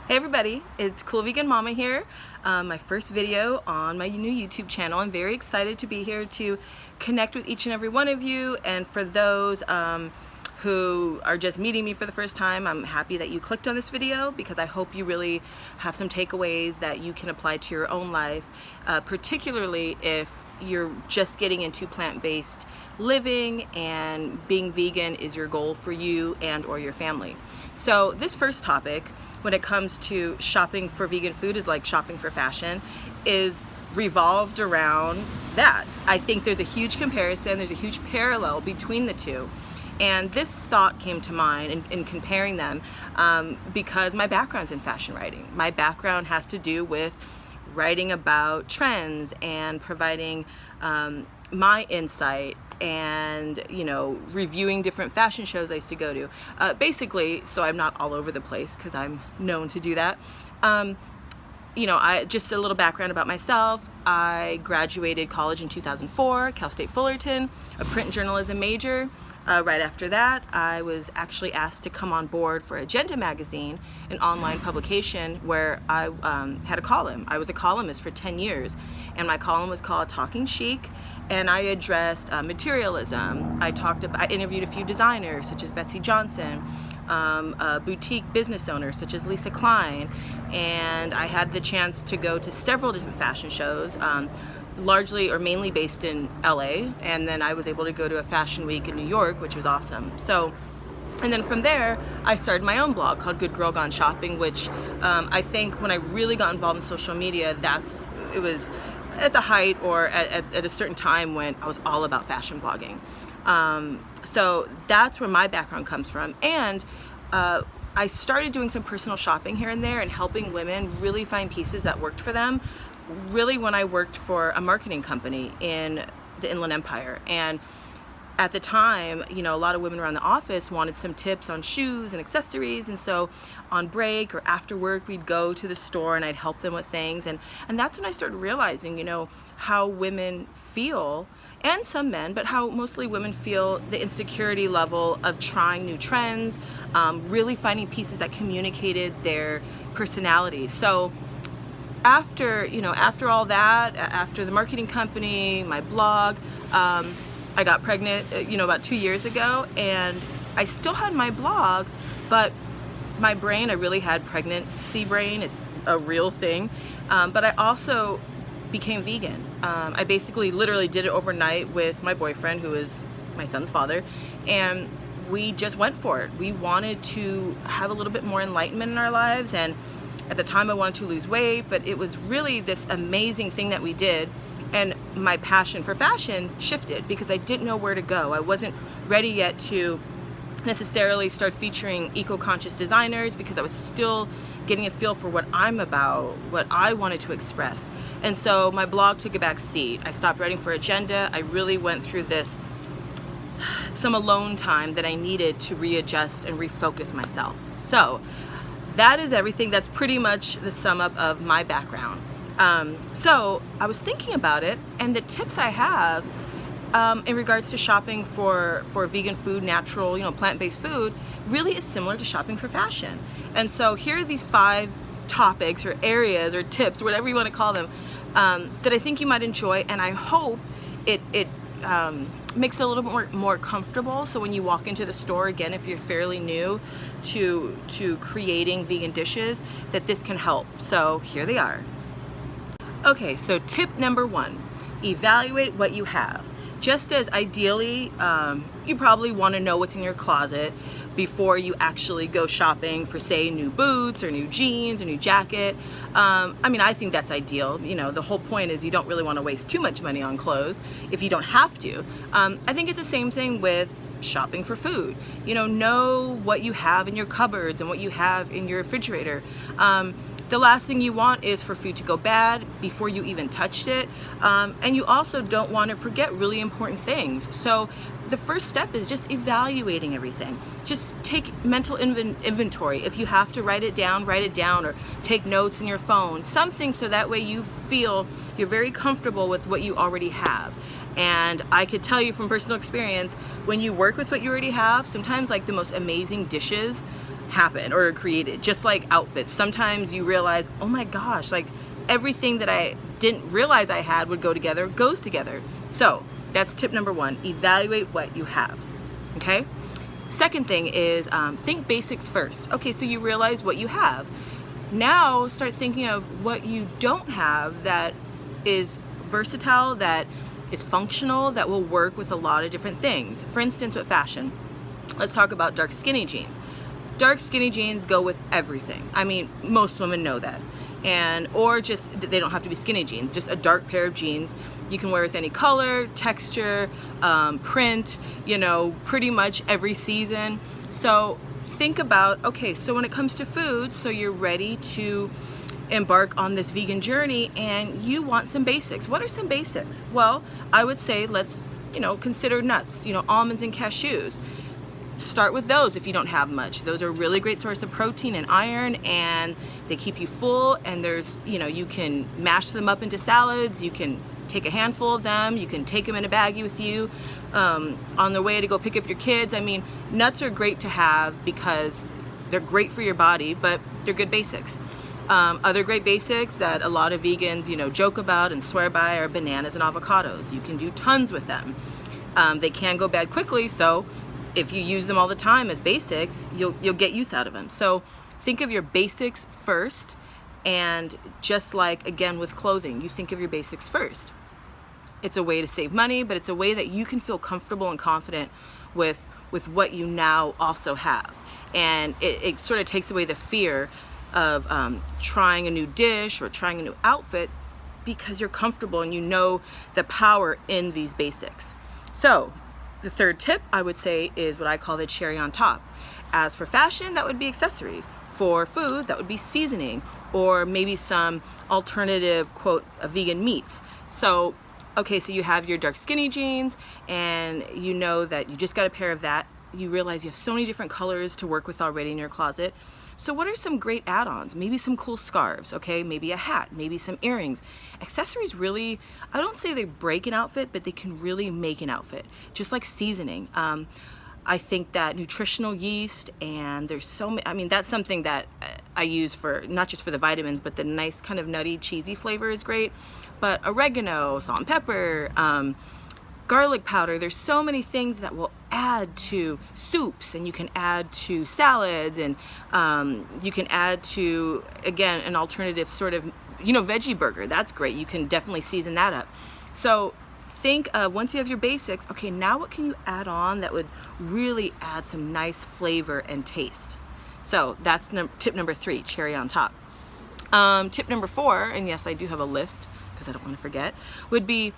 Hey everybody, it's Cool Vegan Mama here. My first video on my new YouTube channel. I'm very excited to be here to connect with each and every one of you, and for those who are just meeting me for the first time, I'm happy that you clicked on this video because I hope you really have some takeaways that you can apply to your own life, particularly if you're just getting into plant-based living and being vegan is your goal for you and or your family. So this first topic, when it comes to shopping for vegan food, is like shopping for fashion, is revolved around that. I think there's a huge comparison, there's a huge parallel between the two. And this thought came to mind in comparing them because my background's in fashion writing. My background has to do with writing about trends and providing my insight and, you know, reviewing different fashion shows I used to go to. Basically, so I'm not all over the place because I'm known to do that. You know, just a little background about myself. I graduated college in 2004, Cal State Fullerton, a print and journalism major. Right after that, I was actually asked to come on board for Agenda magazine, an online publication where I had a column. I was a columnist for 10 years, and my column was called Talking Chic, and I addressed materialism. I interviewed a few designers such as Betsy Johnson, boutique business owners such as Lisa Klein, and I had the chance to go to several different fashion shows, largely or mainly based in LA, and then I was able to go to a fashion week in New York, which was awesome. So, and then from there, I started my own blog called Good Girl Gone Shopping, which I think when I really got involved in social media, it was at the height or at a certain time when I was all about fashion blogging. So that's where my background comes from. And I started doing some personal shopping here and there and helping women really find pieces that worked for them, really when I worked for a marketing company in the Inland Empire. And at the time, you know, a lot of women around the office wanted some tips on shoes and accessories, and so on break or after work we'd go to the store and I'd help them with things, and that's when I started realizing, you know, how women feel, and some men, but how mostly women feel the insecurity level of trying new trends, really finding pieces that communicated their personality. So after all that, after the marketing company, my blog, I got pregnant, you know, about 2 years ago, and I still had my blog, but my brain, I really had pregnancy brain. It's a real thing. But I also became vegan. I basically literally did it overnight with my boyfriend, who is my son's father, and we just went for it. We wanted to have a little bit more enlightenment in our lives, and at the time I wanted to lose weight, but it was really this amazing thing that we did, and my passion for fashion shifted because I didn't know where to go. I wasn't ready yet to necessarily start featuring eco-conscious designers because I was still getting a feel for what I'm about, what I wanted to express. And so my blog took a back seat. I stopped writing for Agenda. I really went through some alone time that I needed to readjust and refocus myself. So that is everything. That's pretty much the sum up of my background. So I was thinking about it, and the tips I have in regards to shopping for vegan food, natural, you know, plant-based food, really is similar to shopping for fashion. And so here are these 5 topics or areas or tips, or whatever you want to call them, that I think you might enjoy, and I hope it makes it a little bit more comfortable. So when you walk into the store, again, if you're fairly new to creating vegan dishes, that this can help. So here they are. Okay, so tip number 1, evaluate what you have. Just as ideally, you probably want to know what's in your closet before you actually go shopping for, say, new boots or new jeans or new jacket. I mean, I think that's ideal. You know, the whole point is you don't really want to waste too much money on clothes if you don't have to. I think it's the same thing with shopping for food. You know what you have in your cupboards and what you have in your refrigerator. The last thing you want is for food to go bad before you even touched it. And you also don't want to forget really important things. So the first step is just evaluating everything. Just take mental inventory. If you have to write it down, or take notes in your phone, something so that way you feel you're very comfortable with what you already have. And I could tell you from personal experience, when you work with what you already have, sometimes like the most amazing dishes happen or are created, just like outfits. Sometimes you realize, oh my gosh, like everything that I didn't realize I had would go together goes together. So that's tip number one, evaluate what you have, okay? Second thing is think basics first. Okay, so you realize what you have. Now start thinking of what you don't have that is versatile, that is functional, that will work with a lot of different things. For instance, with fashion, let's talk about dark skinny jeans. Dark skinny jeans go with everything. I mean, most women know that. Or just, they don't have to be skinny jeans, just a dark pair of jeans. You can wear with any color, texture, print, you know, pretty much every season. So think about, okay, so when it comes to food, so you're ready to embark on this vegan journey and you want some basics. What are some basics? Well, I would say let's, you know, consider nuts, you know, almonds and cashews. Start with those if you don't have much. Those are a really great source of protein and iron, and they keep you full, and there's, you know, you can mash them up into salads, you can take a handful of them, you can take them in a baggie with you on the way to go pick up your kids. I mean, nuts are great to have because they're great for your body, but they're good basics. Other great basics that a lot of vegans, you know, joke about and swear by are bananas and avocados. You can do tons with them. They can go bad quickly, so if you use them all the time as basics, you'll get use out of them. So think of your basics first, and just like, again, with clothing, you think of your basics first. It's a way to save money, but it's a way that you can feel comfortable and confident with what you now also have. And it sort of takes away the fear of trying a new dish or trying a new outfit, because you're comfortable and you know the power in these basics. So the third tip, I would say, is what I call the cherry on top. As for fashion, that would be accessories. For food, that would be seasoning, or maybe some alternative, quote, vegan meats. So, okay, so you have your dark skinny jeans, and you know that you just got a pair of that. You realize you have so many different colors to work with already in your closet. So what are some great add-ons? Maybe some cool scarves, okay? Maybe a hat, maybe some earrings. Accessories really, I don't say they break an outfit, but they can really make an outfit. Just like seasoning. I think that nutritional yeast, and there's so many, I mean, that's something that I use for, not just for the vitamins, but the nice kind of nutty, cheesy flavor is great. But oregano, salt and pepper, garlic powder, there's so many things that will add to soups, and you can add to salads, and you can add to, again, an alternative sort of, you know, veggie burger. That's great. You can definitely season that up. So think of, once you have your basics, okay, now what can you add on that would really add some nice flavor and taste? So that's tip number 3, cherry on top. Tip number 4, and yes, I do have a list because I don't want to forget, would be,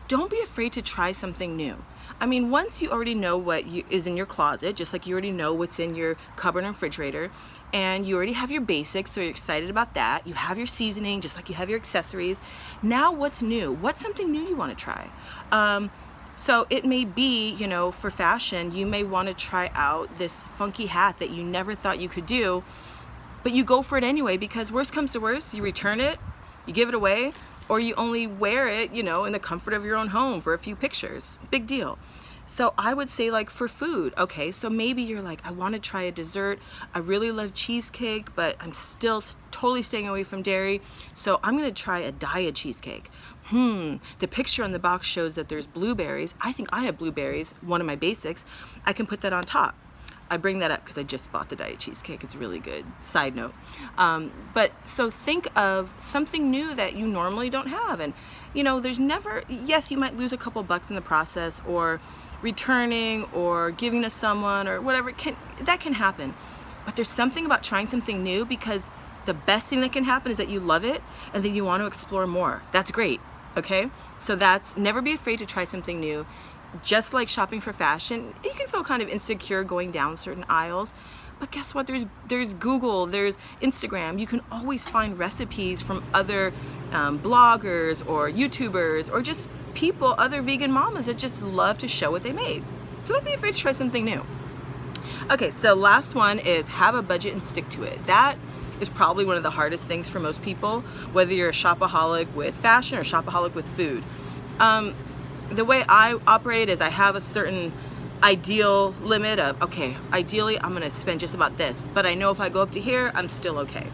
don't be afraid to try something new. I mean, once you already know what is in your closet, just like you already know what's in your cupboard and refrigerator, and you already have your basics, so you're excited about that. You have your seasoning, just like you have your accessories. Now what's new? What's something new you want to try? So it may be, you know, for fashion, you may want to try out this funky hat that you never thought you could do, but you go for it anyway, because worst comes to worst, you return it, you give it away, or you only wear it, you know, in the comfort of your own home for a few pictures. Big deal. So I would say, like, for food, okay, so maybe you're like, I want to try a dessert. I really love cheesecake, but I'm still totally staying away from dairy. So I'm going to try a diet cheesecake. The picture on the box shows that there's blueberries. I think I have blueberries, one of my basics. I can put that on top. I bring that up because I just bought the diet cheesecake. It's really good. Side note. But so think of something new that you normally don't have. And, you know, there's never, yes, you might lose a couple bucks in the process, or returning or giving to someone or whatever. That can happen. But there's something about trying something new, because the best thing that can happen is that you love it and then you want to explore more. That's great. Okay? So that's, never be afraid to try something new. Just like shopping for fashion, you can feel kind of insecure going down certain aisles, but guess what? There's Google, there's Instagram. You can always find recipes from other bloggers or YouTubers, or just people, other vegan mamas that just love to show what they made. So don't be afraid to try something new. Okay, so last one is have a budget and stick to it. That is probably one of the hardest things for most people, whether you're a shopaholic with fashion or shopaholic with food. The way I operate is I have a certain ideal limit of, okay, ideally I'm gonna spend just about this, but I know if I go up to here, I'm still okay.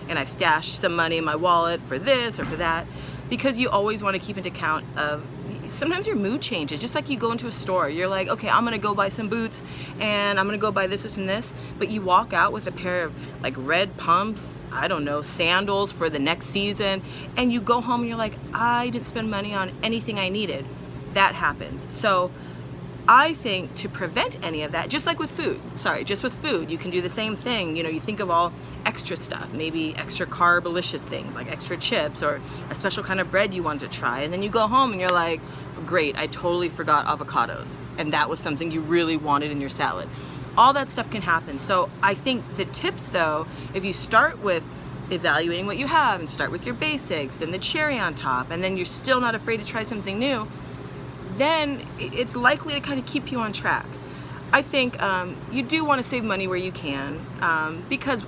And I've stashed some money in my wallet for this or for that, because you always want to keep into account of sometimes your mood changes. Just like you go into a store, you're like, okay, I'm gonna go buy some boots and I'm gonna go buy this and this, but you walk out with a pair of like red pumps, I don't know, sandals for the next season, and you go home and you're like, I didn't spend money on anything I needed. That happens. So I think to prevent any of that, just like with food, just with food, you can do the same thing. You know, you think of all extra stuff, maybe extra carbolicious things like extra chips or a special kind of bread you want to try, and then you go home and you're like, great, I totally forgot avocados, and that was something you really wanted in your salad. All that stuff can happen. So I think the tips though, if you start with evaluating what you have and start with your basics, then the cherry on top, and then you're still not afraid to try something new, then it's likely to kind of keep you on track. I think you do want to save money where you can, because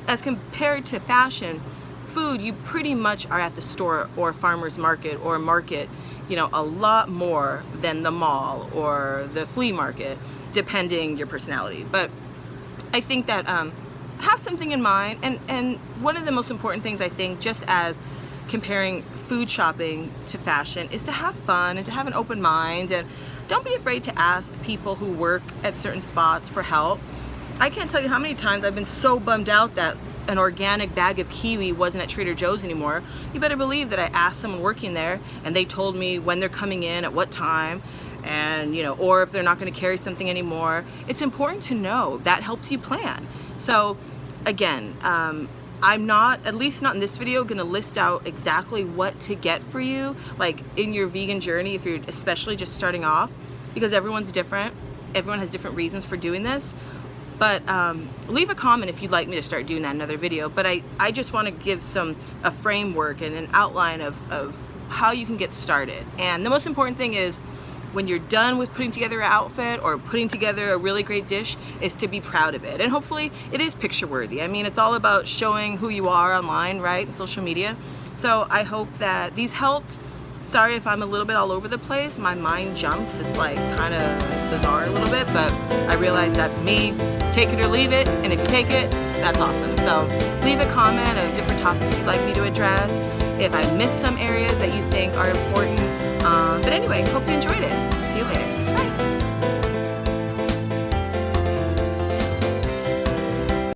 as compared to fashion, food, you pretty much are at the store or farmer's market or market, you know, a lot more than the mall or the flea market, depending your personality. But I think that have something in mind, and one of the most important things I think, just as comparing food shopping to fashion, is to have fun and to have an open mind, and don't be afraid to ask people who work at certain spots for help. I can't tell you how many times I've been so bummed out that an organic bag of kiwi wasn't at Trader Joe's anymore. You better believe that I asked someone working there and they told me when they're coming in, at what time, and you know, or if they're not going to carry something anymore. It's important to know. That helps you plan. So again, I'm not, at least not in this video, gonna list out exactly what to get for you, like in your vegan journey, if you're especially just starting off, because everyone's different. Everyone has different reasons for doing this. But leave a comment if you'd like me to start doing that in another video. But I just want to give a framework and an outline of how you can get started. And the most important thing is, when you're done with putting together an outfit or putting together a really great dish, is to be proud of it. And hopefully it is picture worthy. I mean, it's all about showing who you are online, right? Social media. So I hope that these helped. Sorry if I'm a little bit all over the place. My mind jumps. It's like kind of bizarre a little bit, but I realize that's me. Take it or leave it. And if you take it, that's awesome. So leave a comment of different topics you'd like me to address, if I missed some areas that you think are important. But anyway, hope you enjoyed it. See you later.